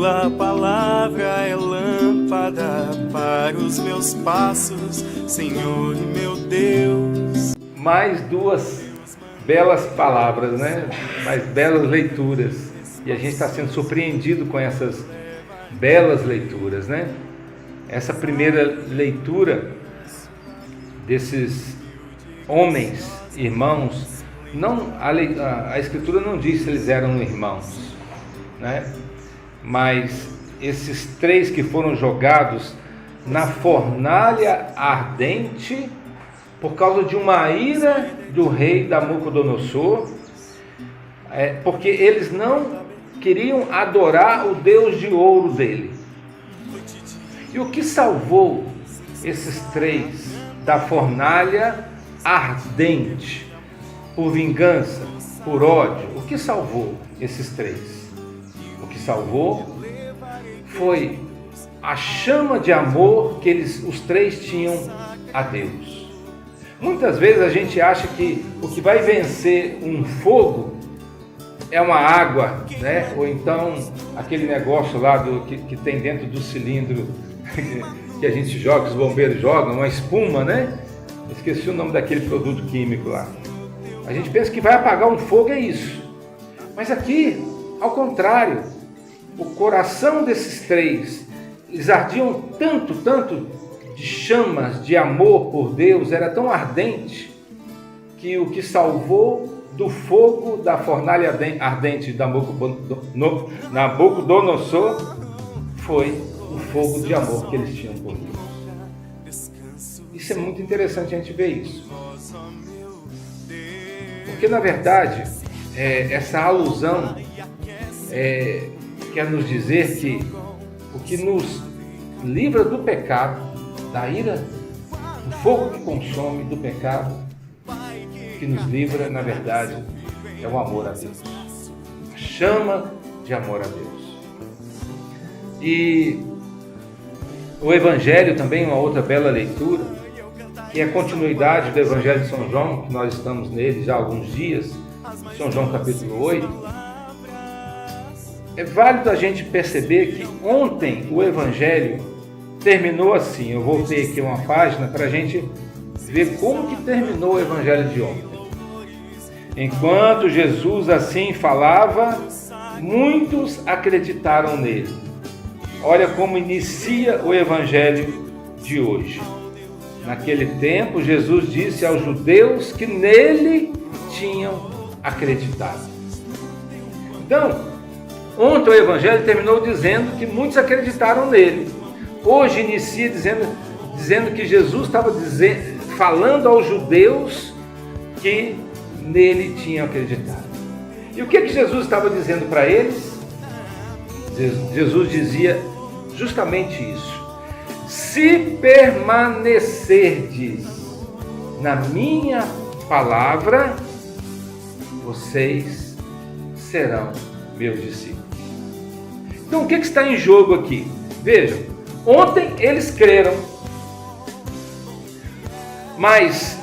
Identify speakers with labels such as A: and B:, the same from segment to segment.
A: Tua palavra é lâmpada para os meus passos, Senhor e meu Deus.
B: Mais duas belas palavras, né? Mais belas leituras. E a gente está sendo surpreendido com essas belas leituras, né? Essa primeira leitura desses homens, irmãos, não, a Escritura não diz se eles eram irmãos, né? Mas esses três que foram jogados na fornalha ardente por causa de uma ira do rei Nabucodonosor, porque eles não queriam adorar o Deus de ouro dele. E o que salvou esses três da fornalha ardente, por vingança, por ódio? O que salvou esses três? O que salvou foi a chama de amor que os três tinham a Deus. Muitas vezes a gente acha que o que vai vencer um fogo é uma água, né? Ou então aquele negócio lá que tem dentro do cilindro que a gente joga, os bombeiros jogam, uma espuma, né? Esqueci o nome daquele produto químico lá. A gente pensa que vai apagar um fogo, é isso. Mas aqui, ao contrário, o coração desses três, eles ardiam tanto de chamas de amor por Deus, era tão ardente, que o que salvou do fogo da fornalha ardente da Nabucodonosor foi o fogo de amor que eles tinham por Deus. Isso é muito interessante a gente ver isso. Porque, na verdade, essa alusão quer nos dizer que o que nos livra do pecado, da ira, do fogo que consome, do pecado, que nos livra, na verdade, é o amor a Deus. A chama de amor a Deus. E o Evangelho também, uma outra bela leitura, que é a continuidade do Evangelho de São João, que nós estamos nele já há alguns dias, São João capítulo 8. É válido a gente perceber que ontem o Evangelho terminou assim. Eu voltei aqui uma página para a gente ver como que terminou o Evangelho de ontem. Enquanto Jesus assim falava, muitos acreditaram nele. Olha como inicia o Evangelho de hoje. Naquele tempo, Jesus disse aos judeus que nele tinham acreditado. Então, ontem o Evangelho terminou dizendo que muitos acreditaram nele. Hoje inicia dizendo que Jesus estava falando aos judeus que nele tinham acreditado. E o que Jesus estava dizendo para eles? Jesus dizia justamente isso. Se permanecerdes na minha palavra, vocês serão meus discípulos. Então o que está em jogo aqui? Vejam, ontem eles creram, mas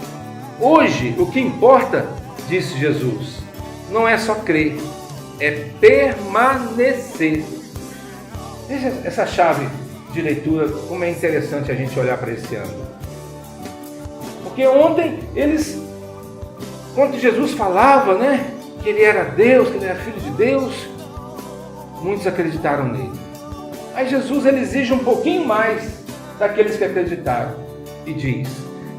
B: hoje o que importa, disse Jesus, não é só crer, é permanecer. Veja essa chave de leitura, como é interessante a gente olhar para esse ângulo. Porque ontem eles, quando Jesus falava, né, que ele era Deus, que ele era Filho de Deus, muitos acreditaram nele. Aí Jesus ele exige um pouquinho mais daqueles que acreditaram e diz: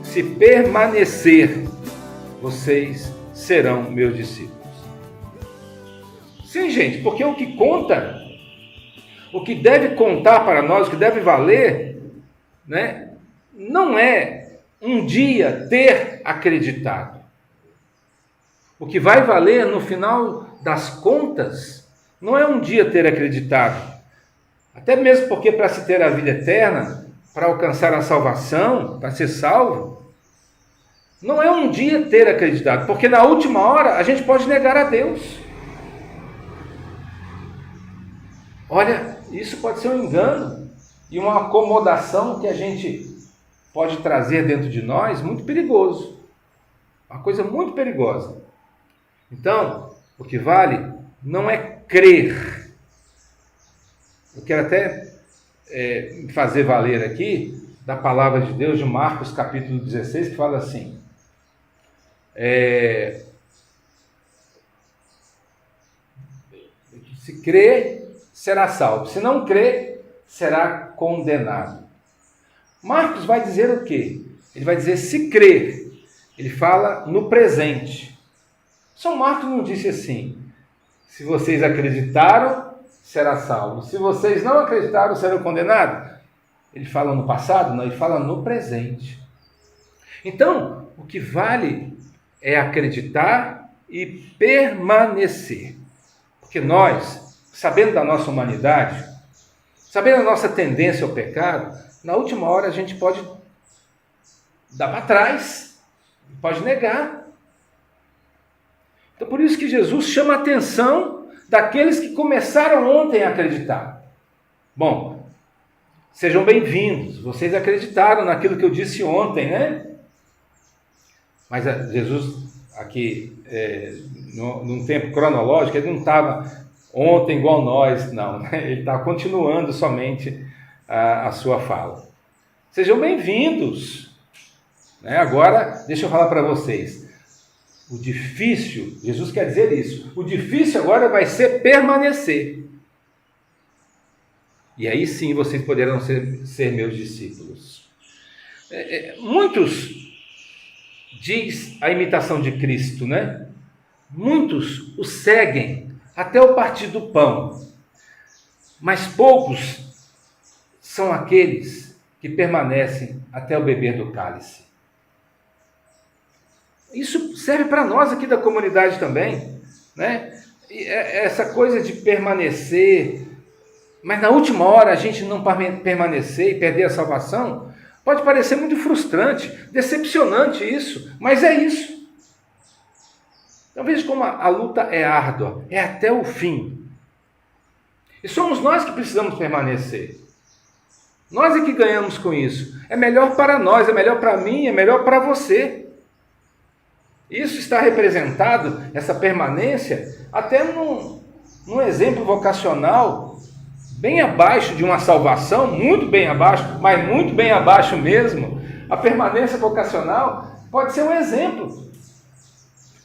B: se permanecer, vocês serão meus discípulos. Sim, gente, porque o que conta, o que deve contar para nós, o que deve valer, né, não é um dia ter acreditado. O que vai valer no final das contas não é um dia ter acreditado. Até mesmo porque para se ter a vida eterna, para alcançar a salvação, para ser salvo, não é um dia ter acreditado, porque na última hora a gente pode negar a Deus. Olha, isso pode ser um engano e uma acomodação que a gente pode trazer dentro de nós, muito perigoso. Uma coisa muito perigosa. Então, o que vale não é crer, Eu quero até fazer valer aqui da palavra de Deus de Marcos capítulo 16, que fala assim: se crer, será salvo. Se não crer, será condenado. Marcos vai dizer o quê? Ele vai dizer se crer. Ele fala no presente. São Marcos não disse assim: se vocês acreditaram, será salvo. Se vocês não acreditaram, serão condenados. Ele fala no passado? Não, ele fala no presente. Então, o que vale é acreditar e permanecer. Porque nós, sabendo da nossa humanidade, sabendo da nossa tendência ao pecado, na última hora a gente pode dar para trás, pode negar. Então, por isso que Jesus chama a atenção daqueles que começaram ontem a acreditar. Bom, sejam bem-vindos, vocês acreditaram naquilo que eu disse ontem, né? Mas Jesus, aqui, num tempo cronológico, ele não estava ontem igual nós, não, né? Ele está continuando somente a sua fala. Sejam bem-vindos, né? Agora, deixa eu falar para vocês, o difícil, Jesus quer dizer isso, o difícil agora vai ser permanecer. E aí sim vocês poderão ser meus discípulos. Muitos, diz a imitação de Cristo, né? Muitos o seguem até o partir do pão, mas poucos são aqueles que permanecem até o beber do cálice. Isso serve para nós aqui da comunidade também, né? Essa coisa de permanecer, mas na última hora a gente não permanecer e perder a salvação, pode parecer muito frustrante, decepcionante isso, mas é isso. Então veja como a luta é árdua, é até o fim. E somos nós que precisamos permanecer. Nós é que ganhamos com isso. É melhor para nós, é melhor para mim, é melhor para você. Isso está representado, essa permanência, até num exemplo vocacional, bem abaixo de uma salvação, muito bem abaixo, mas muito bem abaixo mesmo. A permanência vocacional pode ser um exemplo.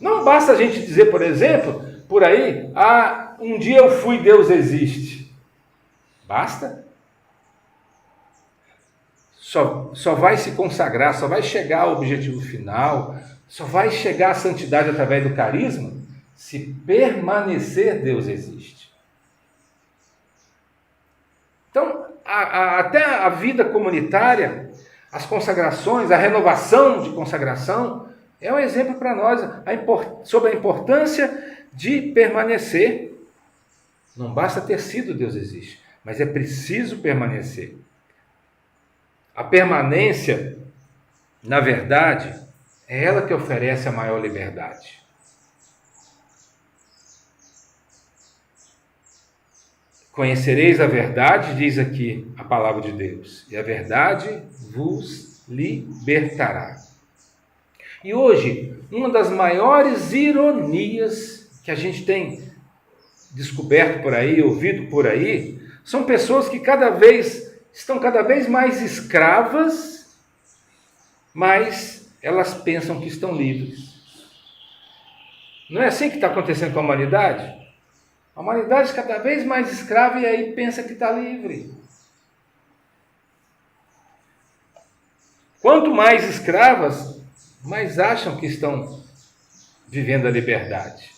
B: Não basta a gente dizer, por exemplo, por aí, um dia eu fui, Deus existe. Basta? Só vai se consagrar, só vai chegar ao objetivo final, só vai chegar à santidade através do carisma, se permanecer, Deus existe. Então, até a vida comunitária, as consagrações, a renovação de consagração, é um exemplo para nós sobre a importância de permanecer. Não basta ter sido Deus existe, mas é preciso permanecer. A permanência, na verdade, é ela que oferece a maior liberdade. Conhecereis a verdade, diz aqui a palavra de Deus, e a verdade vos libertará. E hoje, uma das maiores ironias que a gente tem descoberto por aí, ouvido por aí, são pessoas que estão cada vez mais escravas, mas elas pensam que estão livres. Não é assim que está acontecendo com a humanidade? A humanidade é cada vez mais escrava e aí pensa que está livre. Quanto mais escravas, mais acham que estão vivendo a liberdade.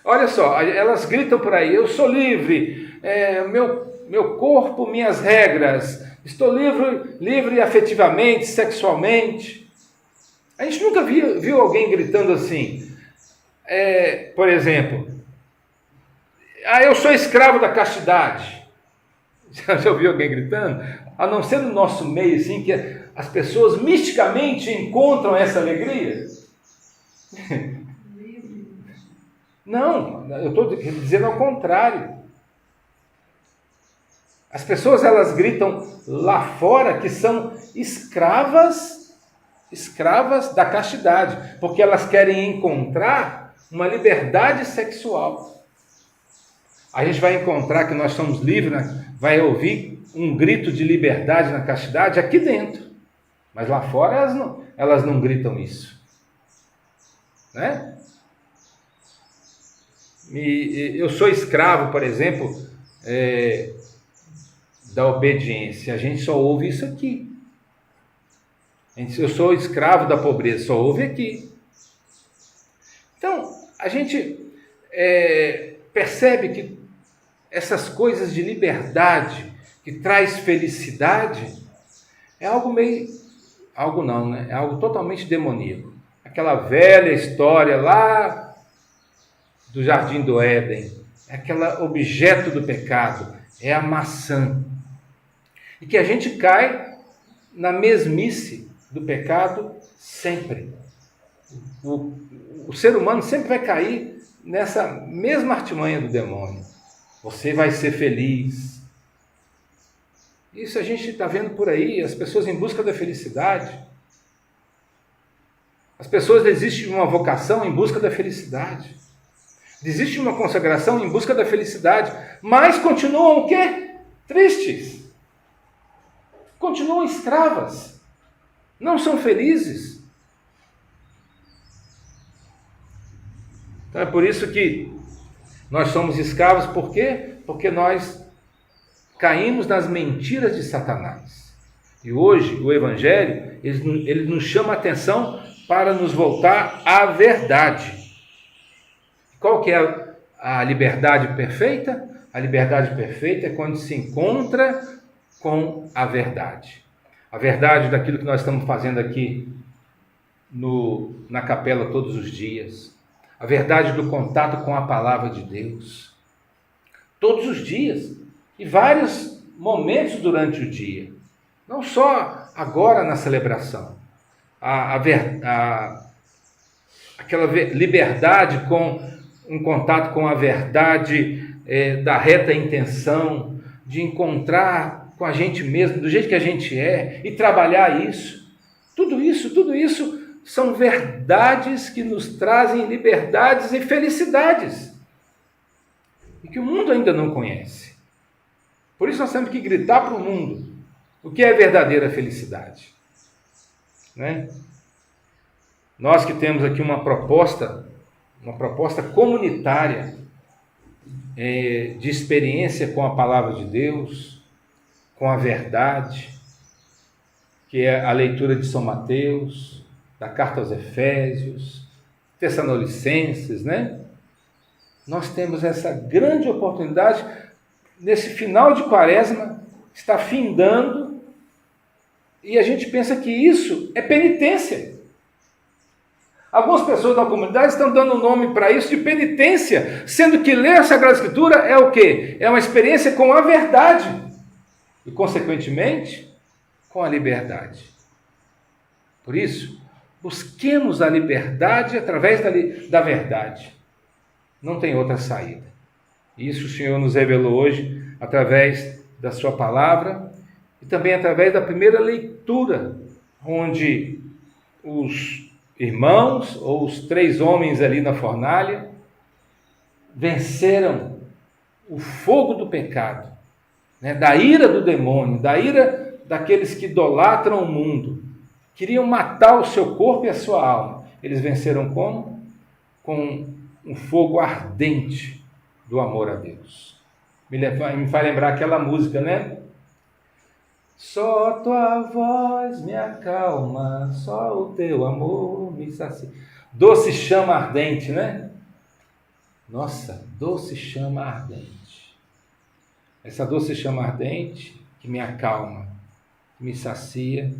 B: Olha só, elas gritam por aí: eu sou livre, meu corpo, minhas regras, estou livre afetivamente, sexualmente. A gente nunca viu alguém gritando assim, por exemplo, eu sou escravo da castidade. Já ouviu alguém gritando? A não ser no nosso meio, assim, que as pessoas misticamente encontram essa alegria. Não, eu estou dizendo ao contrário. As pessoas, elas gritam lá fora que são escravas da castidade, porque elas querem encontrar uma liberdade sexual. a gente vai encontrar que nós somos livres, né? Vai ouvir um grito de liberdade na castidade aqui dentro. Mas lá fora elas não gritam isso. Né? Eu sou escravo, por exemplo, da obediência. A gente só ouve isso aqui. Eu sou escravo da pobreza, só ouve aqui. Então, a gente percebe que essas coisas de liberdade, que traz felicidade, é algo algo não, né? É algo totalmente demoníaco. Aquela velha história lá do Jardim do Éden, é aquele objeto do pecado, é a maçã. E que a gente cai na mesmice do pecado sempre. O ser humano sempre vai cair nessa mesma artimanha do demônio. Você vai ser feliz. Isso a gente está vendo por aí, as pessoas em busca da felicidade. As pessoas desistem de uma vocação em busca da felicidade. Desistem de uma consagração em busca da felicidade. Mas continuam o quê? Tristes. Continuam escravas. Não são felizes. Então é por isso que nós somos escravos. Por quê? Porque nós caímos nas mentiras de Satanás. E hoje o Evangelho, ele nos chama a atenção para nos voltar à verdade. Qual que é a liberdade perfeita? A liberdade perfeita é quando se encontra com a verdade. A verdade daquilo que nós estamos fazendo aqui na capela todos os dias. A verdade do contato com a palavra de Deus. Todos os dias. E vários momentos durante o dia. Não só agora na celebração. Aquela liberdade com um contato com a verdade da reta intenção, de encontrar com a gente mesmo, do jeito que a gente é, e trabalhar isso. Tudo isso são verdades que nos trazem liberdades e felicidades. E que o mundo ainda não conhece. Por isso nós temos que gritar para o mundo o que é verdadeira felicidade. Né? Nós que temos aqui uma proposta comunitária de experiência com a palavra de Deus, com a verdade, que é a leitura de São Mateus, da carta aos Efésios, Tessalonicenses, né? Nós temos essa grande oportunidade, nesse final de quaresma, está findando, e a gente pensa que isso é penitência. Algumas pessoas da comunidade estão dando nome para isso de penitência, sendo que ler a Sagrada Escritura é o quê? É uma experiência com a verdade e, consequentemente, com a liberdade. Por isso, busquemos a liberdade através da verdade. Não tem outra saída. Isso o Senhor nos revelou hoje através da sua palavra e também através da primeira leitura, onde os irmãos, ou os 3 homens ali na fornalha, venceram o fogo do pecado, né? Da ira do demônio, da ira daqueles que idolatram o mundo, queriam matar o seu corpo e a sua alma. Eles venceram como? Com um fogo ardente do amor a Deus. Me faz lembrar aquela música, né? Só tua voz me acalma, só o teu amor me sacia. Doce chama ardente, né? Nossa, doce chama ardente. Essa doce chama ardente que me acalma, que me sacia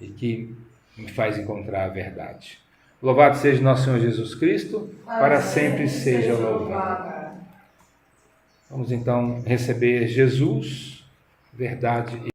B: e que me faz encontrar a verdade. Louvado seja nosso Senhor Jesus Cristo, para sempre seja louvado. Vamos então receber Jesus, verdade e